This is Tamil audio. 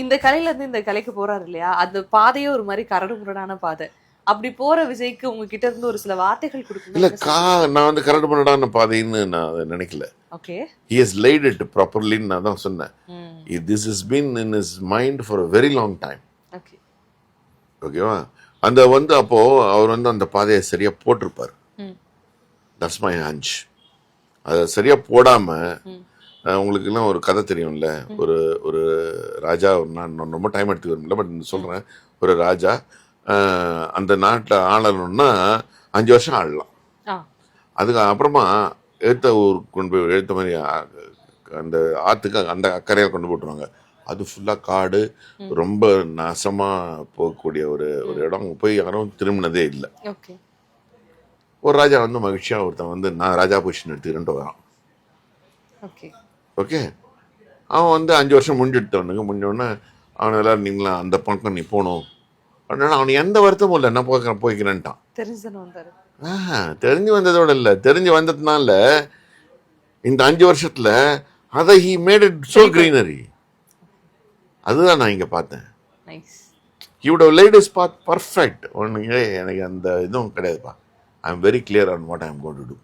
இந்த கலையில இருந்து இந்த கலைக்கு போறாரு இல்லையா, அந்த பாதையே ஒரு மாதிரி கரடு முரடான பாதை. அப்படி போற விஜய்க்கு உங்ககிட்ட இருந்து ஒரு சில வார்த்தைகள் இல்ல கொடுக்கணும். நான் வந்து கரடு முரடான பாதைன்னு நான் அதை நினைக்கல. Okay. He has laid it properly. நான் தான் சொன்னேன். This has been in his mind for a very long time. Okay. ஓகேவா? அந்த வந்து அப்போ அவர் வந்து அந்த பாதையை சரியா போட்டிருப்பார். That's my hunch. அதை சரியா போடாம உங்களுக்கு எல்லாம் ஒரு கதை தெரியும்ல, ஒரு ஒரு ராஜா, நான் ரொம்ப டைம் எடுத்துக்கிறேன்ல, பட் சொல்றேன், ஒரு ராஜா அந்த நாட்டில் ஆளணும்னா 5 வருஷம் ஆளலாம். அதுக்கு அப்புறமா எழுத்த ஊருக்கு கொண்டு போய் எழுத்த மாதிரி அந்த ஆற்றுக்கு அந்த அக்கறையாக கொண்டு போட்டுருவாங்க. அது ஃபுல்லாக காடு, ரொம்ப நாசமாக போகக்கூடிய ஒரு ஒரு இடம். போய் யாரும் திரும்பினதே இல்லை. ஒரு ராஜா வந்து மகிழ்ச்சியாக ஒருத்தன் வந்து நான் ராஜா பொசிஷன் எடுத்துக்கிட்டு வரான். ஓகே. அவன் வந்து 5 வருஷம் முடிஞ்செடுத்தவனுங்க. முடிஞ்சோடனே அவன் எல்லாரும் நீங்களாம் அந்த பக்கம் நீ போகணும் அப்படின்னா அவனுக்கு எந்த வருத்தமும் இல்லை, நான் போய்க்கிறேன்ட்டான். தெரிஞ்சு வந்ததோட இல்லை, தெரிஞ்சு வந்ததுனால இந்த 5 வருஷத்துல அதை he made it so greenery. அதுதான் நான் இங்க பார்த்தேன். He would have laid his path perfect. எனக்கு அந்த இதுவும் கிடையாதுப்பா. I am very clear on what I am going to do.